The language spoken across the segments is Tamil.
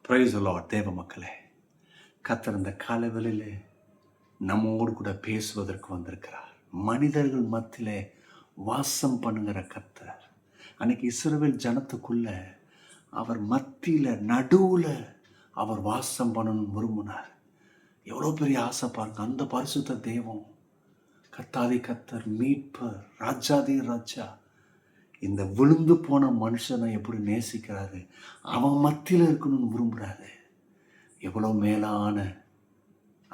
Praise the Lord. தேவ மக்களே, கர்த்தர் இந்த காலவெளியிலே நம்மோடு கூட பேசுவதற்கு வந்திருக்கிறார். மனிதர்கள் மத்தியிலே வாசம் பண்ணுகிற கர்த்தர். அன்னைக்கு இஸ்ரவேல் ஜனத்துக்குள்ள அவர் மத்தியில் நடுவில் அவர் வாசம் பண்ணணும்னு விரும்பினார். எவ்வளோ பெரிய ஆசை பாருங்க. அந்த பரிசுத்த தெய்வம், கர்த்தாதி கர்த்தர், மீட்பர், ராஜாதி ராஜா, இந்த விழுந்து போன மனுஷனை எப்படி நேசிக்கிறாரு, அவன் மத்தியில் இருக்கணும்னு விரும்புகிறாரு. எவ்வளோ மேலான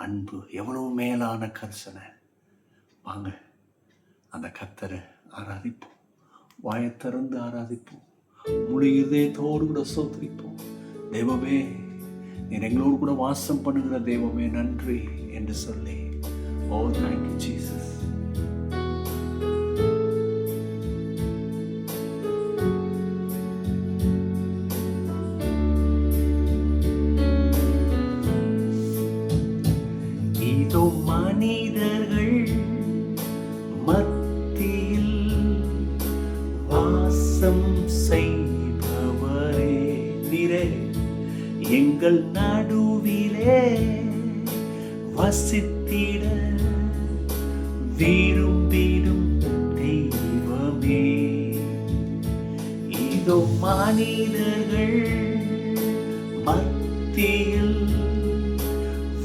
அன்பு, எவ்வளோ மேலான கரிசனை. வாங்க அந்த கர்த்தரை ஆராதிப்போம், வாயை திறந்து ஆராதிப்போம், முழு இதயத்தோடு கூட சோதரிப்போம். தெய்வமே, நீர் எங்களோடு கூட வாசம் பண்ணுகிற தெய்வமே, நன்றி என்று சொல்லி, ஓ தேங்க்யூ ஜீசஸ். மனிதர்கள் மத்தியில் வாசம் செய்பவரே, நீரே எங்கள் நடுவிலே வசித்திட விரும்பிடும் தெய்வமே. இதோ மனிதர்கள் மத்தியில்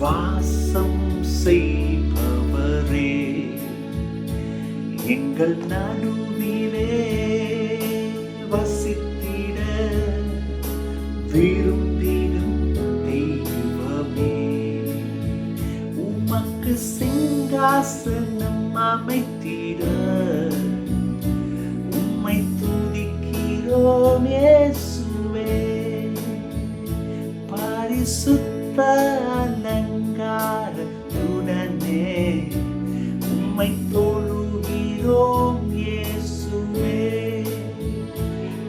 வாசம் செய்பவரே, எங்கள் நடுவிலே வசித்திட விரும்பிடும் தெய்வமே. உமக்கு சிங்காசனம் அமைத்திட உம்மை துதிக்கிறோம் இயேசுவே. பரிசுத்த அலங்காரத்துடனே உம்மை தொழுகிறோம் இயேசுவே.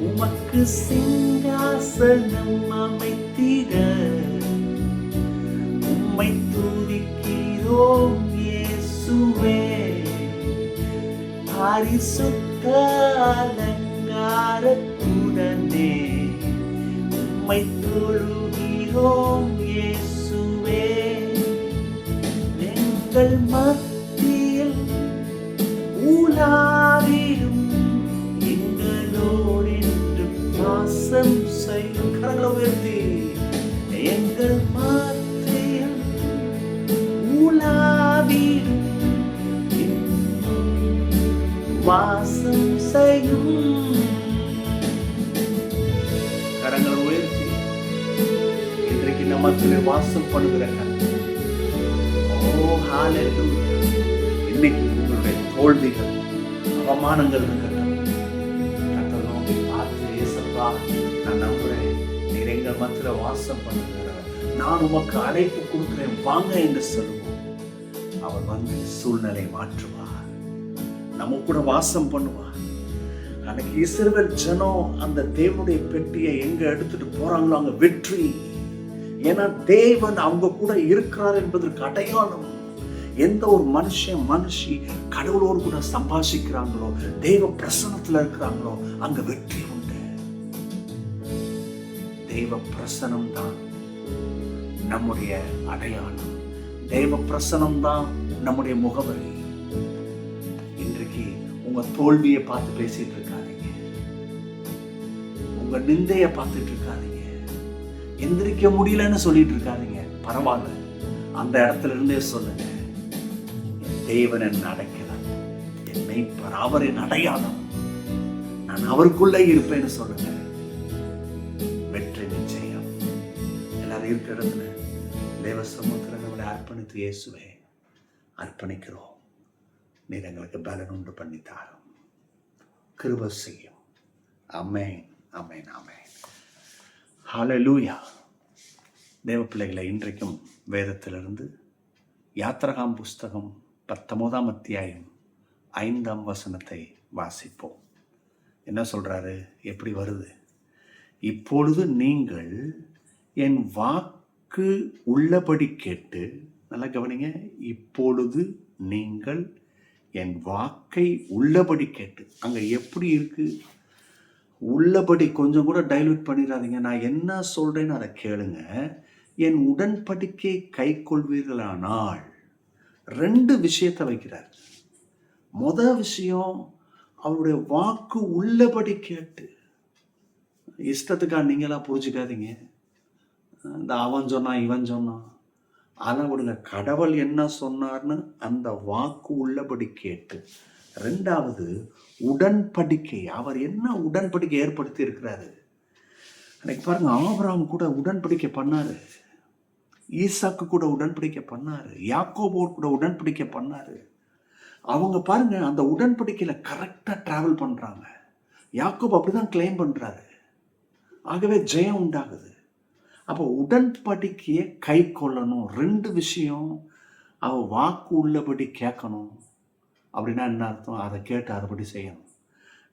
உமக்கு சிங்காசனம் அமைத்திட உம்மை துதிக்கிறோம் இயேசுவே. பரிசுத்த அலங்காரத்துடனே உம்மை தொழுகிறோம் இயேசுவே. எங்கள் மத்தியில் உலாவிடும் எங்களோடு என்று வாசம் செய்யும். கரங்களை உயர்த்தி, எங்கள் மத்தியில் உலாவிடும் வாசம் செய்யும். கரங்களை உயர்த்தி, இன்றைக்கு நம்ம வாசம் பண்ணுகிற இன்னைக்கு உங்களுடைய தோல்விகள், அவமானங்கள் இருக்கட்டும், கர்த்தர் நோக்கி பார்த்து, இயேசப்பா, நான் நம்புறேன் நீர் எங்கள் மத்தியில வாசம் பண்ணுகிறவர், நான் உமக்கு அழைப்பு கொடுக்கிறேன், வாங்க என்று சொல்லுவோம். அவர் வந்து சூழ்நிலை மாற்றுவார், நம்ம கூட வாசம் பண்ணுவார். அன்னைக்கு இஸ்ரவேல் ஜனம் அந்த தேவனுடைய பெட்டியை எங்க எடுத்துட்டு போறாங்களோ அங்க வெற்றி. ஏன்னா தேவன் அவங்க கூட இருக்கிறார் என்பதற்கு அடையாளம். எந்த ஒரு மனுஷி கடவுளோடு கூட சம்பாஷிக்கிறாங்களோ, தேவ பிரசனத்துல இருக்கிறாங்களோ, அங்க வெற்றி உண்டு. தேவ பிரசனம் தான் நம்முடைய அடையாளம், தேவ பிரசனம் தான் நம்முடைய முகவரி. இன்றைக்கு உங்க தோல்வியை பார்த்து பேசிட்டு இருக்காதீங்க, உங்க நிந்தைய பார்த்துட்டு இருக்காதீங்க, எந்திரிக்க முடியலன்னு சொல்லிட்டு இருக்காதீங்க. பரவாயில்ல, அந்த இடத்துல இருந்தே சொல்லுங்க, தேவன் என்ன அடைக்கிறார், என்னை அவரின் அடையாளம், நான் அவருக்குள்ளே இருப்பேன்னு சொல்லுங்க. வெற்றி நிச்சயம். எல்லாரும் இருக்கிற இடத்துல தேவ சமூகத்தில் நம்மளை அர்ப்பணித்து, இயேசுவே அர்ப்பணிக்கிறோம், நீர் எங்களுக்கு பலன் உண்டு பண்ணித்தாரும், கிருபை செய்யும். ஆமென், ஆமென், ஆமென். ஹல்லேலூயா. தேவ பிள்ளைகளை, இன்றைக்கும் வேதத்திலிருந்து யாத்திரகாம் புஸ்தகம் 19ஆம் அத்தியாயம் 5ஆம் வசனத்தை வாசிப்போம். என்ன சொல்றாரு, எப்படி வருது? இப்பொழுது நீங்கள் என் வாக்கு உள்ளபடி கேட்டு, நல்லா கவனிங்க, இப்பொழுது நீங்கள் என் வாக்கை உள்ளபடி கேட்டு. அங்க எப்படி இருக்கு? உள்ளபடி கொஞ்சம் கூட டைல்யூட் பண்ணிடாதீங்க. நான் என்ன சொல்றேன்னு அதை கேளுங்க. என் உடன்படிக்கை கை கொள்வீர்களானால் 2 விஷயத்தை வைக்கிறார். விஷயம் அவருடைய வாக்கு உள்ளபடி கேட்டு. இஷ்டத்துக்கா நீங்களாம் புரிஞ்சுக்காதீங்க. இந்த அவன் சொன்னான் இவன் சொன்னான் அதை விடுங்க. கடவுள் என்ன சொன்னார்னு அந்த வாக்கு உள்ளபடி கேட்டு. 2வது உடன்படிக்கை. அவர் என்ன உடன்படிக்கை ஏற்படுத்தி இருக்கிறாரு. அன்னைக்கு பாருங்க, ஆபிரகாம் கூட உடன்படிக்கை பண்ணாரு, ஈசாக்கு கூட உடன்படிக்கை பண்ணாரு, யாக்கோபோடு கூட உடன்படிக்கை பண்ணாரு. அவங்க பாருங்க அந்த உடன்படிக்கையில கரெக்டா டிராவல் பண்றாங்க. யாக்கோப் அப்படிதான் கிளைம் பண்றாரு. ஆகவே ஜெயம் உண்டாகுது. அப்போ உடன்படிக்கையை கை கொள்ளணும். 2 விஷயம். அவ வாக்கு உள்ளபடி கேட்கணும். அப்படின்னா என்ன அர்த்தம்? அதை கேட்டு அதைப்படி செய்யணும்.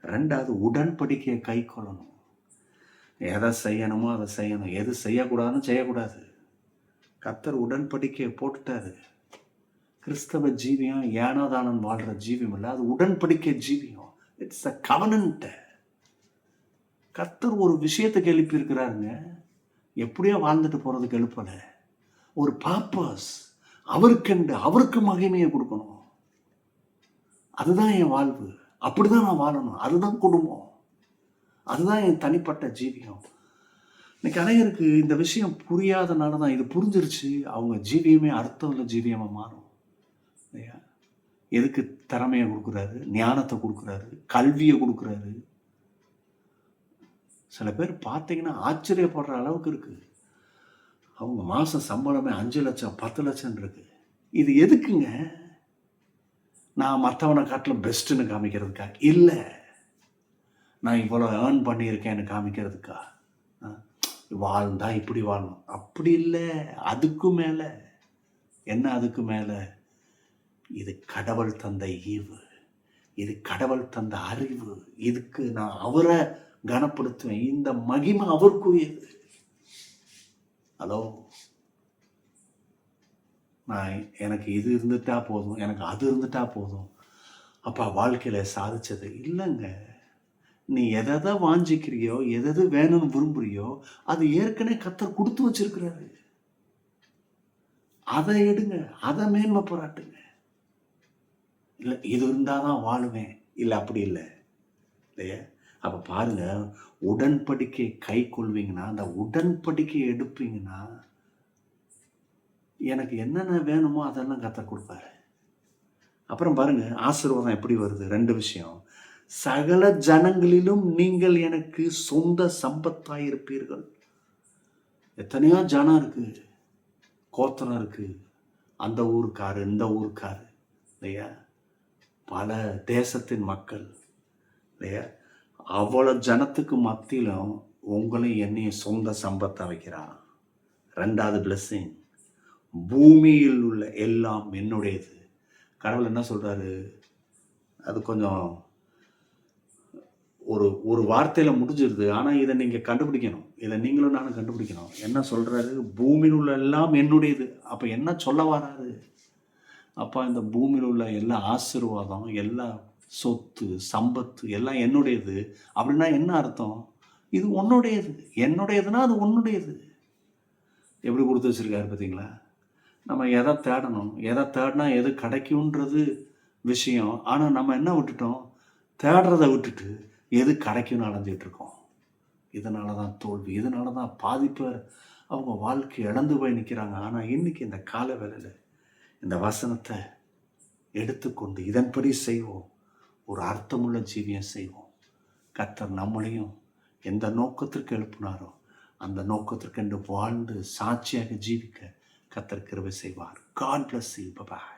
2வது உடன்படிக்கையை கை கொள்ளணும். எதை செய்யணுமோ அதை செய்யணும். எது செய்யக்கூடாதுன்னு செய்யக்கூடாது. கர்த்தர் உடன்படிக்கையை போட்டுட்டாரு. கிறிஸ்தவ ஜீவியம் ஏனாதானன் வாழ்ற ஜீவியம் இல்லை, அது உடன்படிக்கை ஜீவியம். It's a covenant. கர்த்தர் ஒரு விஷயத்துக்கு எழுப்பி இருக்கிறாருங்க. எப்படியோ வாழ்ந்துட்டு போறதுக்கு எழுப்பல. ஒரு பர்பஸ் அவருக்கென்று, அவருக்கு மகிமையை கொடுக்கணும். அதுதான் என் வாழ்வு. அப்படிதான் நான் வாழணும். அதுதான் குடும்பம். அதுதான் என் தனிப்பட்ட ஜீவியம். இன்னைக்கு அனைவருக்கு இந்த விஷயம் புரியாதனால தான். இது புரிஞ்சிருச்சு, அவங்க ஜீவியமே அர்த்தம் உள்ள ஜீவியமாக மாறும். இல்லையா? எதுக்கு திறமையை கொடுக்குறாரு, ஞானத்தை கொடுக்குறாரு, கல்வியை கொடுக்குறாரு. சில பேர் பார்த்தீங்கன்னா ஆச்சரியப்படுற அளவுக்கு இருக்கு. அவங்க மாதம் சம்பளமே 5 லட்சம் 10 லட்சம் இருக்கு. இது எதுக்குங்க? நான் மற்றவனை காட்டிலும் பெஸ்ட்டுன்னு காமிக்கிறதுக்கா? இல்லை, நான் இவ்வளோ ஏர்ன் பண்ணியிருக்கேன்னு காமிக்கிறதுக்கா? வாழ்ந்தா இப்படி வாழணும் அப்படி இல்லை. அதுக்கு மேலே என்ன? அதுக்கு மேலே இது கடவுள் தந்த ஈவு, இது கடவுள் தந்த அறிவு. இதுக்கு நான் அவரை கனப்படுத்துவேன். இந்த மகிமை அவருக்குரியது. ஹலோ, நான் எனக்கு இது இருந்துட்டா போதும், எனக்கு அது இருந்துட்டா போதும், அப்பா வாழ்க்கையில் சாதிச்சது இல்லைங்க. நீ எதை வாஞ்சிக்கிறியோ, எது வேணும்னு விரும்புறியோ, அது ஏற்கனவே கர்த்தர் கொடுத்து வச்சிருக்கிறாரு. அதை எடுங்க, அதை மேன்மை பாராட்டுங்க. இல்லை இது இருந்தாதான் வாழுவேன், இல்லை அப்படி இல்லை இல்லையா? அப்போ பாருங்க, உடன்படிக்கை கை கொள்வீங்கன்னா, அந்த உடன்படிக்கை எடுப்பீங்கன்னா, எனக்கு என்னென்ன வேணுமோ அதெல்லாம் கர்த்தர் கொடுப்பாரு. அப்புறம் பாருங்க ஆசீர்வாதம் எப்படி வருது. 2 விஷயம். சகல ஜனங்களிலும் நீங்கள் எனக்கு சொந்த சம்பத்தாயிருப்பீர்கள். எத்தனையோ ஜனம் இருக்கு, கோத்திரம் இருக்கு, அந்த ஊருக்காரு இந்த ஊருக்காரு இல்லையா, பல தேசத்தின் மக்கள் இல்லையா. அவ்வளவு ஜனத்துக்கு மத்தியிலும் உங்களையும் என்னையும் சொந்த சம்பத்தை வைக்கிறாராம். 2வது பிளெஸிங், பூமியில் உள்ள எல்லாம் என்னுடையது. கடவுள் என்ன சொல்றாரு? அது கொஞ்சம் ஒரு வார்த்தையில் முடிஞ்சிருது. ஆனால் இதை நீங்கள் கண்டுபிடிக்கணும். இதை நீங்களும் நானும் கண்டுபிடிக்கணும். என்ன சொல்கிறாரு? பூமியில் உள்ள எல்லாம் என்னுடையது. அப்போ என்ன சொல்ல வராரு? அப்போ இந்த பூமியில் உள்ள எல்லா ஆசீர்வாதம், எல்லா சொத்து சம்பத்து எல்லாம் என்னுடையது அப்படின்னா என்ன அர்த்தம்? இது உன்னுடையது. என்னுடையதுன்னா அது உன்னுடையது. எப்படி கொடுத்து வச்சிருக்காரு பார்த்தீங்களா? நம்ம எதை தேடணும், எதை தேடினா எது கிடைக்கும்ன்றது விஷயம். ஆனால் நம்ம என்ன விட்டுட்டோம்? தேடுறதை விட்டுட்டு எது கிடைக்கும்னு அலைஞ்சிட்டு இருக்கோம். இதனால தான் தோல்வி, இதனால தான் பாதிப்பை அவங்க வாழ்க்கை இழந்து போய் நிற்கிறாங்க. ஆனால் இன்னைக்கு இந்த கால வேளையில் இந்த வசனத்தை எடுத்துக்கொண்டு இதன்படி செய்வோம். ஒரு அர்த்தமுள்ள ஜீவியம் செய்வோம். கர்த்தர் நம்மளையும் எந்த நோக்கத்திற்கு எழுப்பினாரோ அந்த நோக்கத்திற்கு வாழ்ந்து சாட்சியாக ஜீவிக்க கர்த்தர் கிருபை செய்வார். God bless you. Bye bye.